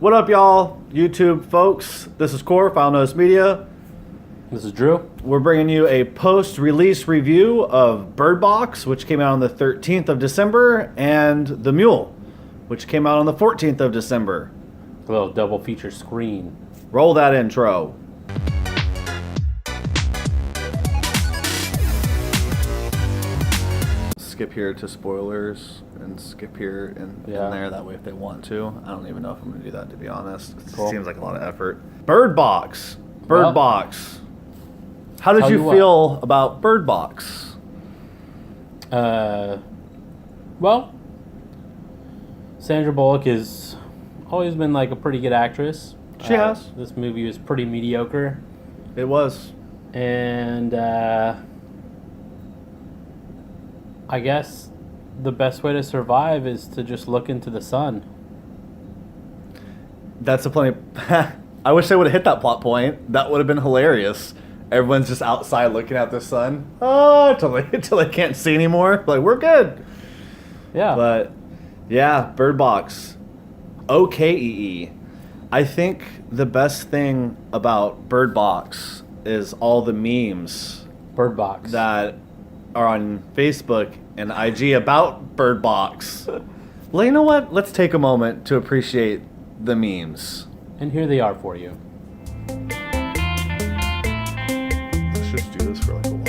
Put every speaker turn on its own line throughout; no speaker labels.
What up, y'all? YouTube folks. This is Core, File Notice Media.
This is Drew.
We're bringing you a post-release review of Bird Box, which came out on the 13th of December, and The Mule, which came out on the 14th of December.
A little double feature screen.
Roll that intro. Skip here to spoilers and skip here and there, that way if they want to. I don't even know if I'm going to do that, to be honest. Cool. It seems like a lot of effort. Bird Box. Bird Box. How did you feel about Bird Box?
Well, Sandra Bullock has always been like a pretty good actress.
She has.
This movie was pretty mediocre.
It was.
And I guess the best way to survive is to just look into the sun. That's a plenty.
I wish they would have hit that plot point. That would have been hilarious. Everyone's just outside looking at the sun. Oh, until they can't see anymore. Like, we're good.
Yeah.
But, yeah, Bird Box. OKEE. I think the best thing about Bird Box is all the memes.
Bird Box.
That are on Facebook and IG about Bird Box. Well, you know what? Let's take a moment to appreciate the memes.
And here they are for you.
Let's just do this for like a while.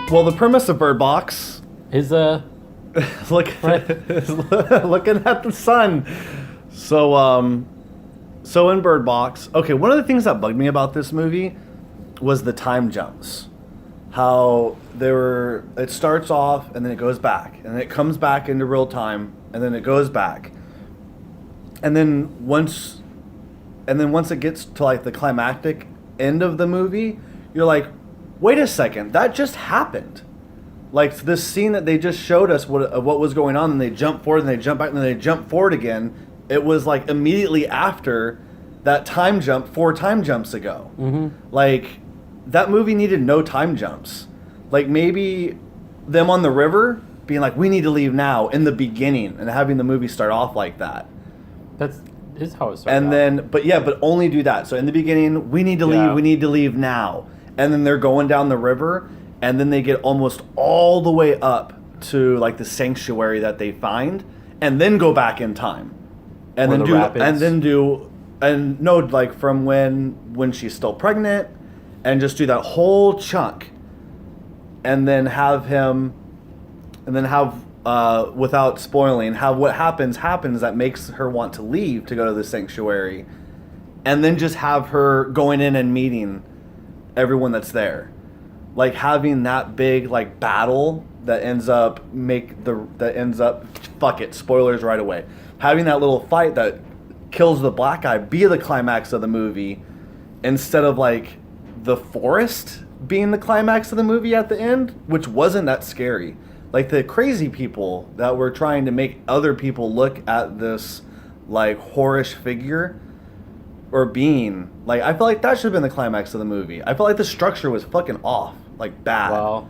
Well, the premise of Bird Box
is
looking at the sun. So in Bird Box, okay, one of the things that bugged me about this movie was the time jumps. How it starts off and then it goes back and then it comes back into real time and then it goes back. And then once it gets to like the climactic end of the movie, you're like, wait a second, that just happened. Like this scene that they just showed us what was going on, and they jump forward and they jump back and then they jump forward again. It was like immediately after that time jump 4 time jumps ago.
Mm-hmm.
Like that movie needed no time jumps. Like maybe them on the river being like, we need to leave now in the beginning, and having the movie start off like that.
Is how it started.
And then, but only do that. So in the beginning, we need to leave. We need to leave now. And then they're going down the river, and then they get almost all the way up to like the sanctuary that they find, and then go back in time, and then like from when she's still pregnant, and just do that whole chunk, and then have without spoiling, have what happens that makes her want to leave to go to the sanctuary, and then just have her going in and meeting everyone that's there, like having that big like battle that ends up fuck it, spoilers right away, having that little fight that kills the black guy be the climax of the movie, instead of like the forest being the climax of the movie at the end, which wasn't that scary. Like the crazy people that were trying to make other people look at this like whorish figure or being, like, I feel like that should have been the climax of the movie. I feel like the structure was fucking off, like bad.
Well,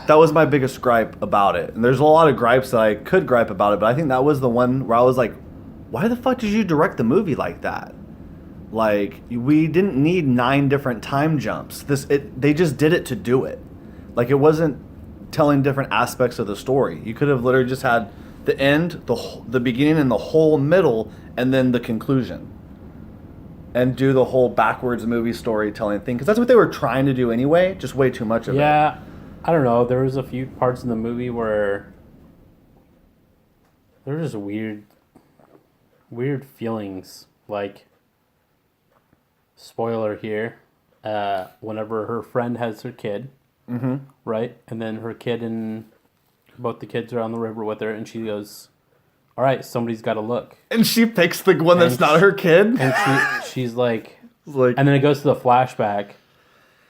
that was my biggest gripe about it. And there's a lot of gripes that I could gripe about it, but I think that was the one where I was like, why the fuck did you direct the movie like that? Like, we didn't need 9 different time jumps. They just did it to do it. Like, it wasn't telling different aspects of the story. You could have literally just had the end, the beginning, and the whole middle, and then the conclusion, and do the whole backwards movie storytelling thing, because that's what they were trying to do anyway, just way too much of it.
Yeah, I don't know. There was a few parts in the movie where there were just weird feelings. Like, spoiler here, whenever her friend has her kid, right, and then her kid and both the kids are on the river with her, and she goes, all right, somebody's got to look.
And she picks the one that's not her kid.
And she's like, and then it goes to the flashback,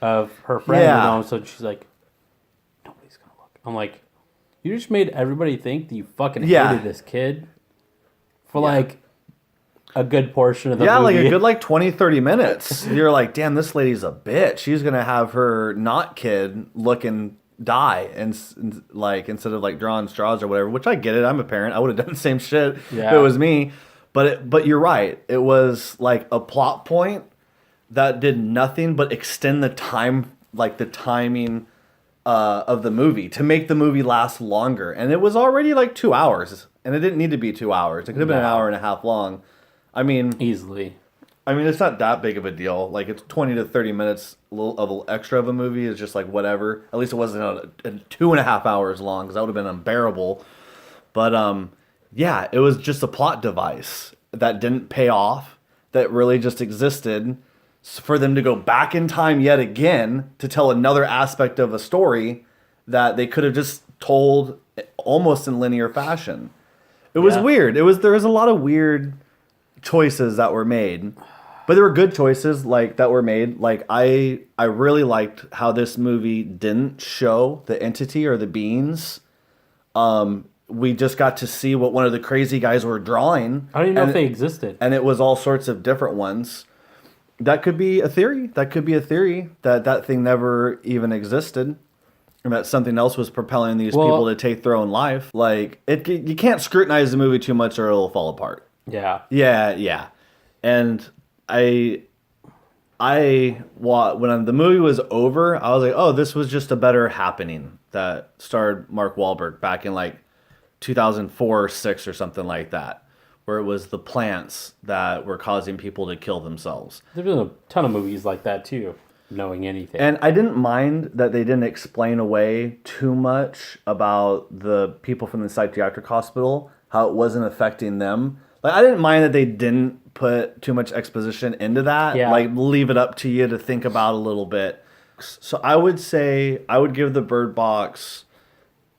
of her friend,
Yeah.
and all of a sudden she's like, nobody's gonna look. I'm like, you just made everybody think that you fucking hated this kid for like a good portion of the movie.
Like a good 20, 30 minutes. You're like, damn, this lady's a bitch. She's gonna have her not kid looking die and like instead of like drawing straws or whatever. Which I get it. I'm a parent. I would have done the same shit if it was me. But you're right. It was like a plot point that did nothing but extend the time, like the timing of the movie to make the movie last longer. And it was already like 2 hours, and it didn't need to be 2 hours. It could have been an hour and a half long. I mean,
easily.
I mean, it's not that big of a deal. Like, it's 20 to 30 minutes a little extra of a movie is just like whatever. At least it wasn't a 2.5 hours long, because that would have been unbearable. But yeah, it was just a plot device that didn't pay off, that really just existed for them to go back in time yet again to tell another aspect of a story that they could have just told almost in linear fashion. It was weird. There was a lot of weird choices that were made, but there were good choices like that were made. Like I really liked how this movie didn't show the entity or the beings. We just got to see what one of the crazy guys were drawing.
I don't even know if they existed.
And it was all sorts of different ones. That could be a theory. That thing never even existed. And that something else was propelling these people to take their own life. Like, you can't scrutinize the movie too much or it'll fall apart.
Yeah.
Yeah. And when the movie was over, I was like, oh, this was just a better happening that starred Mark Wahlberg back in like 2004 or 6 or something like that, where it was the plants that were causing people to kill themselves.
There's been a ton of movies like that too, knowing anything.
And I didn't mind that they didn't explain away too much about the people from the psychiatric hospital, how it wasn't affecting them. Like, I didn't mind that they didn't put too much exposition into that.
Yeah.
Like, leave it up to you to think about a little bit. So I would say I would give the Bird Box,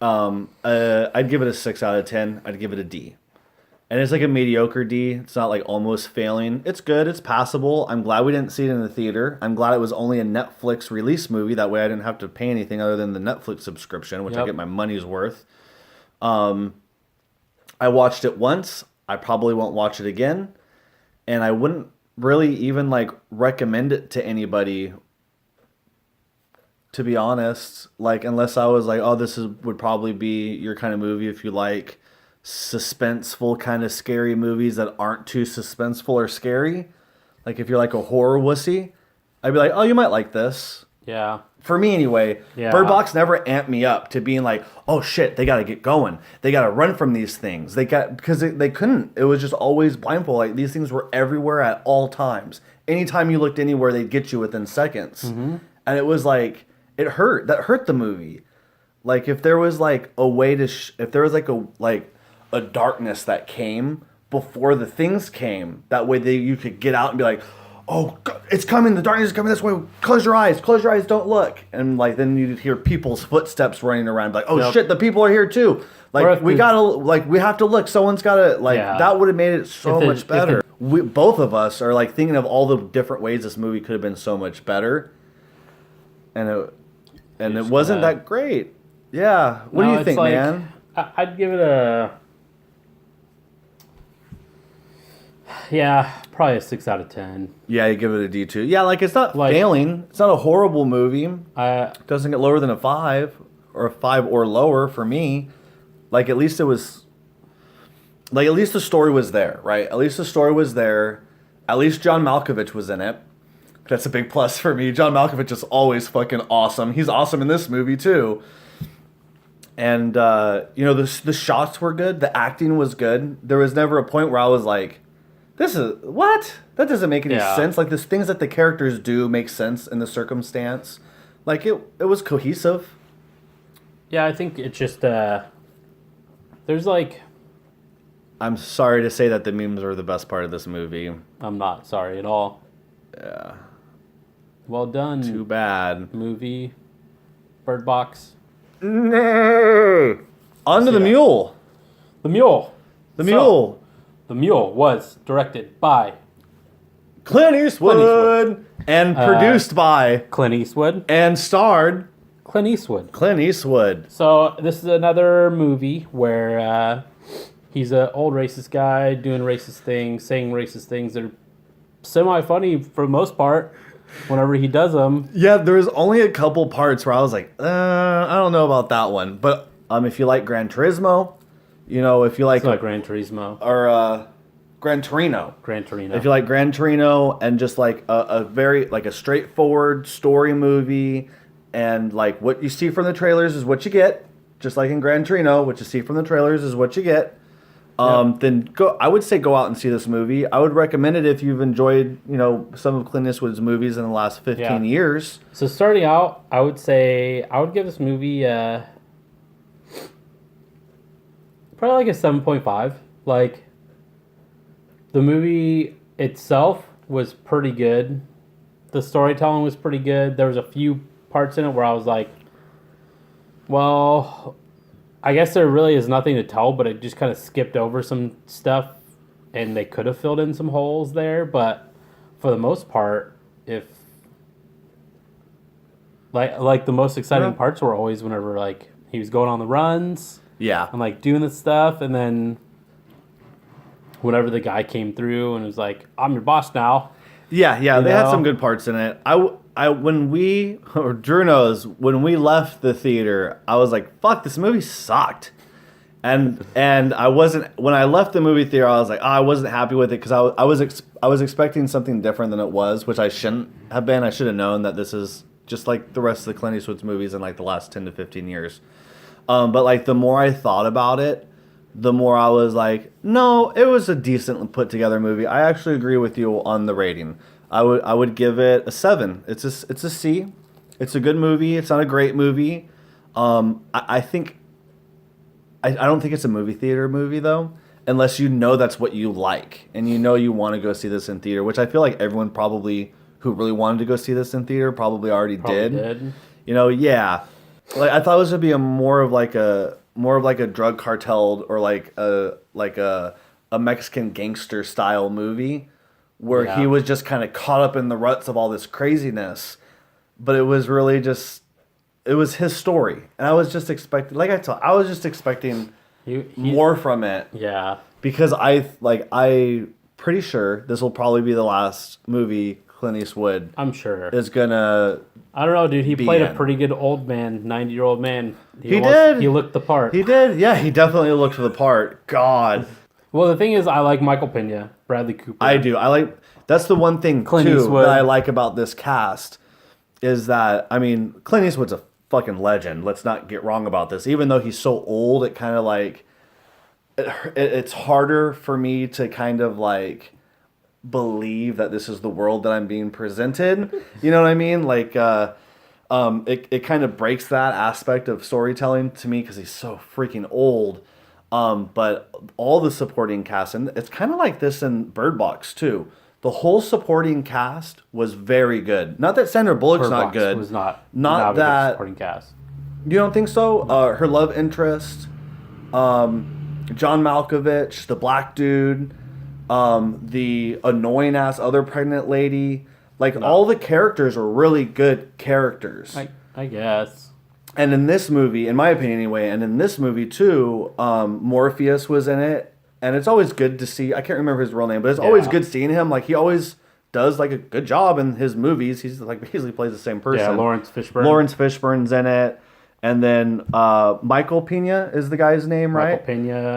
I'd give it a 6 out of 10. I'd give it a D. And it's like a mediocre D. It's not like almost failing. It's good. It's passable. I'm glad we didn't see it in the theater. I'm glad it was only a Netflix release movie. That way I didn't have to pay anything other than the Netflix subscription, which I get my money's worth. I watched it once. I probably won't watch it again. And I wouldn't really even like recommend it to anybody, to be honest. Like, unless I was like, oh, would probably be your kind of movie if you like suspenseful kind of scary movies that aren't too suspenseful or scary. Like, if you're like a horror wussy, I'd be like, oh, you might like this.
Yeah.
For me anyway,
Yeah.
Bird Box never amped me up to being like, oh shit, they got to get going. They got to run from these things. Because they couldn't. It was just always blindfold. Like, these things were everywhere at all times. Anytime you looked anywhere, they'd get you within seconds. Mm-hmm. And it was like, it hurt. That hurt the movie. Like, if there was like a way to, if there was like a darkness that came before the things came, that way you could get out and be like, oh, God, it's coming, the darkness is coming this way, close your eyes, don't look. And like, then you'd hear people's footsteps running around, like, oh shit, the people are here too. Like, we have to look, someone's gotta, like, that would have made it so much better. Both of us are like thinking of all the different ways this movie could have been so much better. And it wasn't that great. Yeah. What do you think,
like,
man?
I'd give it a... Yeah, probably a 6 out of 10.
Yeah, you give it a D2. Yeah, like, it's not failing. It's not a horrible movie. It doesn't get lower than a 5, or a 5 or lower for me. Like, at least it was... Like, at least the story was there, right? At least the story was there. At least John Malkovich was in it. That's a big plus for me. John Malkovich is always fucking awesome. He's awesome in this movie, too. And, the shots were good. The acting was good. There was never a point where I was like, this is... What? That doesn't make any sense. Like, the things that the characters do make sense in the circumstance. Like, it was cohesive.
Yeah, I think it's just... there's, like...
I'm sorry to say that the memes are the best part of this movie.
I'm not sorry at all.
Yeah.
Well done.
Too bad.
Movie. Bird Box.
No. On to the Mule.
The Mule.
The Mule.
The Mule was directed by
Clint Eastwood. And produced by
Clint Eastwood.
and starred
Clint Eastwood.
Clint Eastwood.
So this is another movie where he's an old racist guy doing racist things, saying racist things that are semi-funny for the most part whenever he does them.
Yeah, there's only a couple parts where I was like, I don't know about that one. But if you like Gran Turismo, if you like...
It's not Gran Turismo.
Or Gran Torino.
Gran Torino.
If you like Gran Torino and just like a very, like a straightforward story movie and like what you see from the trailers is what you get, just like in Gran Torino, what you see from the trailers is what you get. Then I would say go out and see this movie. I would recommend it if you've enjoyed, some of Clint Eastwood's movies in the last 15 years.
So starting out, I would give this movie probably like a 7.5. Like, the movie itself was pretty good. The storytelling was pretty good. There was a few parts in it where I was like, well, I guess there really is nothing to tell, but it just kind of skipped over some stuff, and they could have filled in some holes there. But for the most part, if like the most exciting parts were always whenever like he was going on the runs, and like doing this stuff, and then whenever the guy came through and was like, "I'm your boss now."
Yeah, they had some good parts in it. When we left the theater, I was like, "Fuck, this movie sucked," and I wasn't. When I left the movie theater, I was like, I wasn't happy with it because I was expecting something different than it was, which I shouldn't have been. I should have known that this is just like the rest of the Clint Eastwood's movies in like the last 10 to 15 years. But like the more I thought about it, the more I was like, no, it was a decently put together movie. I actually agree with you on the rating. I would give it a 7. It's a C. It's a good movie. It's not a great movie. I think I don't think it's a movie theater movie though, unless that's what you like and you want to go see this in theater, which I feel like everyone probably who really wanted to go see this in theater probably already did. Yeah. Like I thought it was gonna be more of like a drug cartel or like a Mexican gangster style movie where he was just kind of caught up in the ruts of all this craziness, but it was really just his story, and I was just expecting more from it.
Yeah,
because I pretty sure this will probably be the last movie Clint Eastwood.
I'm sure
is gonna.
I don't know, dude. He played a pretty good old man, 90-year-old man.
He did.
He looked the part.
He did. Yeah, he definitely looked the part. God.
Well, the thing is, I like Michael Pena, Bradley Cooper.
I do. That's the one thing,
Clint
too,
Eastwood.
that I like about this cast is that, Clint Eastwood's a fucking legend. Let's not get wrong about this. Even though he's so old, it kind of like... It's harder for me to kind of like believe that this is the world that I'm being presented. You know what I mean? Like, it kind of breaks that aspect of storytelling to me because he's so freaking old. But all the supporting cast, and it's kind of like this in Bird Box too. The whole supporting cast was very good. Not that Sandra Bullock's not good.
Was not
that
a good supporting cast.
You don't think so? Her love interest, John Malkovich, the black dude, the annoying ass other pregnant lady. Like all the characters are really good characters.
I guess.
And in this movie, in my opinion anyway, and in this movie too, Morpheus was in it. And it's always good to see, I can't remember his real name, but it's always good seeing him. Like, he always does, like, a good job in his movies. He's, like, basically plays the same person.
Yeah, Lawrence Fishburne.
Lawrence Fishburne's in it. And then Michael Pena is the guy's name, right?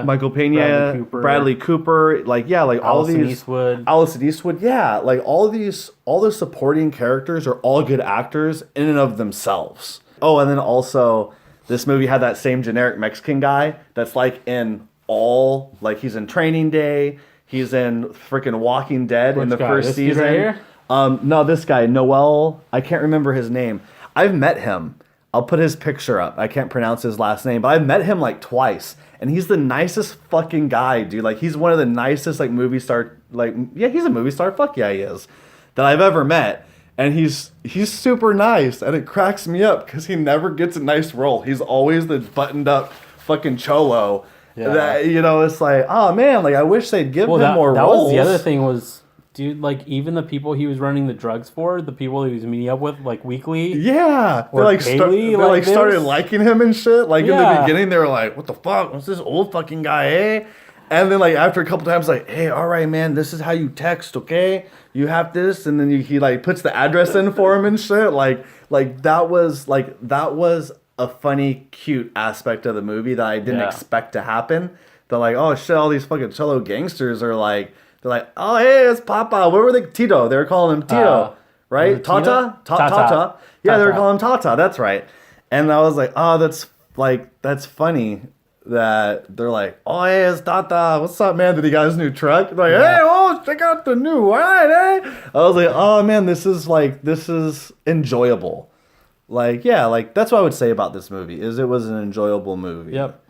Michael Pena. Bradley Cooper. Like, yeah, like all these. Allison Eastwood. Yeah, like all the supporting characters are all good actors in and of themselves. Oh, and then also, this movie had that same generic Mexican guy that's like in all, like he's in Training Day, he's in freaking Walking Dead in the first season. Right here? No, this guy, Noel, I can't remember his name. I've met him. I'll put his picture up. I can't pronounce his last name, but I've met him like twice, and he's the nicest fucking guy, dude. Like, he's one of the nicest, like, movie star, like, yeah, he's a movie star, fuck yeah, he is, that I've ever met. And he's super nice, and it cracks me up because he never gets a nice role. He's always the buttoned up fucking cholo. Yeah. That, it's like, oh man, like I wish they'd give him more roles.
Was the other thing was Dude, like, even the people he was running the drugs for, the people he was meeting up with, like, weekly.
Yeah.
Or daily,
they like started
there's-
liking him and shit. Like, in the
Yeah.
beginning, they were like, what the fuck? What's this old fucking guy, eh? And then, like, after a couple times, like, hey, all right, man, this is how you text, okay? You have this. And then he, like, puts the address in for him and shit. That was a funny, cute aspect of the movie that I didn't expect to happen. They're like, oh, shit, all these fucking cello gangsters are like, they're like, oh, hey, it's Papa. What were they? Tito. They were calling him Tito, right? Tata? Tata. Yeah, they were calling him Tata. That's right. And I was like, oh, that's funny that they're like, oh, hey, it's Tata. What's up, man? Did he got his new truck? Like, hey, oh, check out the new one, eh? I was like, oh, man, this is enjoyable. Like, yeah, like, that's what I would say about this movie, is it was an enjoyable movie.
Yep.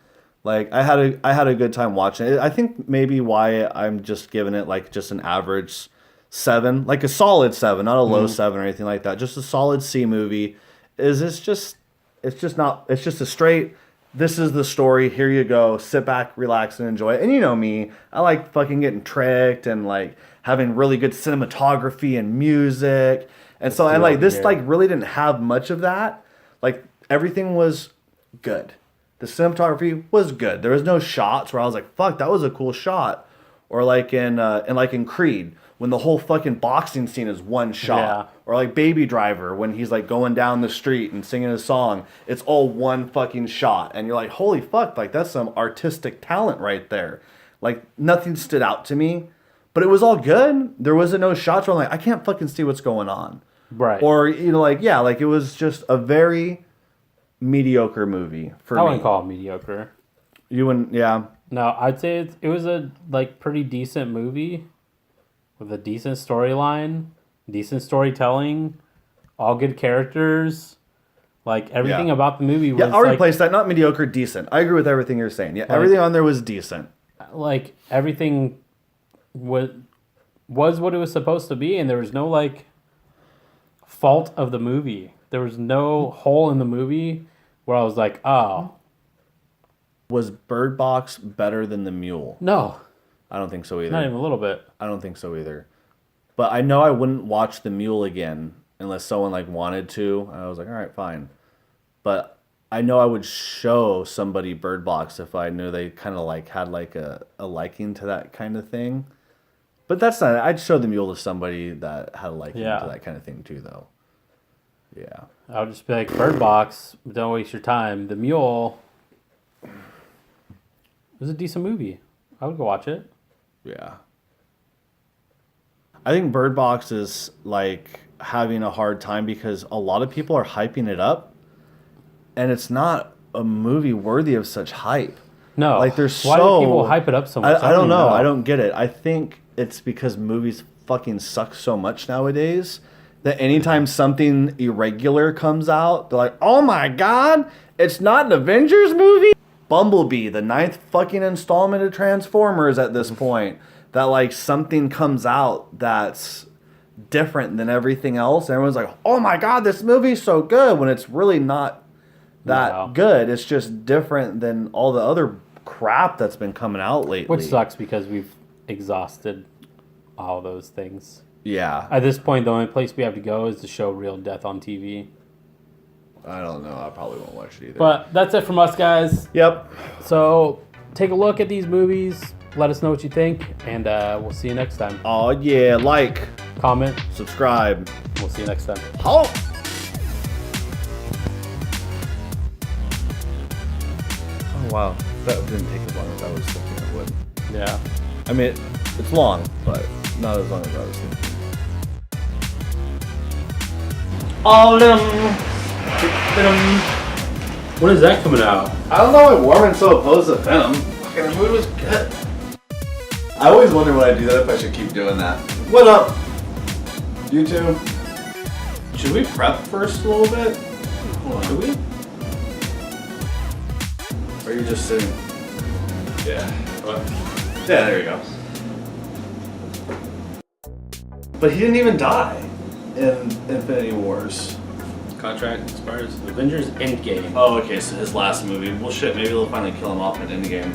Like, I had a good time watching it. I think maybe why I'm just giving it, like, just an average 7, like a solid 7, not a low 7 or anything like that. Just a solid C movie. It's just a straight, this is the story, here you go, sit back, relax, and enjoy it. And you know me, I like fucking getting tricked and, like, having really good cinematography and music. And so, and, like, this, like, really didn't have much of that. Like, everything was good. The cinematography was good. There was no shots where I was like, fuck, that was a cool shot. Or like in Creed, when the whole fucking boxing scene is one shot.
Yeah.
Or like Baby Driver, when he's like going down the street and singing a song. It's all one fucking shot. And you're like, holy fuck, like that's some artistic talent right there. Like nothing stood out to me. But it was all good. There wasn't no shots where I'm like, I can't fucking see what's going on.
Right.
Or, you know, like, yeah, like it was just a very mediocre movie for me.
I wouldn't call it mediocre.
You wouldn't, yeah.
No, I'd say it was a like pretty decent movie with a decent storyline, decent storytelling, all good characters. Like everything about the movie was
I'll replace that. Not mediocre, decent. I agree with everything you're saying. Yeah, like, everything on there was decent.
Like everything was what it was supposed to be, and there was no like fault of the movie. There was no hole in the movie where I was like, oh.
Was Bird Box better than The Mule?
No.
I don't think so either.
Not even a little bit.
I don't think so either. But I know I wouldn't watch The Mule again unless someone like wanted to. And I was like, all right, fine. But I know I would show somebody Bird Box if I knew they kind of like had like a liking to that kind of thing. But that's not, I'd show The Mule to somebody that had a liking to that kind of thing too, though. Yeah.
I would just be like, Bird Box, don't waste your time. The Mule was a decent movie. I would go watch it.
Yeah. I think Bird Box is like having a hard time because a lot of people are hyping it up, and it's not a movie worthy of such hype.
No.
Like there's
Why do people hype it up so much?
I don't know. I don't get it. I think it's because movies fucking suck so much nowadays that anytime something irregular comes out, they're like, oh my god, it's not an Avengers movie? Bumblebee, the 9th fucking installment of Transformers at this point, that like something comes out that's different than everything else. And everyone's like, oh my god, this movie's so good, when it's really not that good. It's just different than all the other crap that's been coming out lately.
Which sucks because we've exhausted all those things.
Yeah.
At this point, the only place we have to go is to show real death on TV.
I don't know. I probably won't watch it either.
But that's it from us, guys.
Yep.
So take a look at these movies. Let us know what you think. And we'll see you next time.
Oh, yeah. Like.
Comment.
Subscribe.
We'll see you next time.
Halt. Oh, wow. That didn't take as long as I was thinking it would.
Yeah.
I mean, it's long, but not as long as I was thinking. All them.
When is that coming out?
I don't know why Warren's so opposed to Venom. Fucking the mood was good. I always wonder when I do that if I should keep doing that. What up, YouTube? Should we prep first a little bit? Hold on. Should we? Or are you just sitting? Yeah. What? Yeah, there you go. But he didn't even die in Infinity Wars.
Contract expires. Avengers Endgame.
Oh, okay, so his last movie. Well, shit, maybe they'll finally kill him off in Endgame.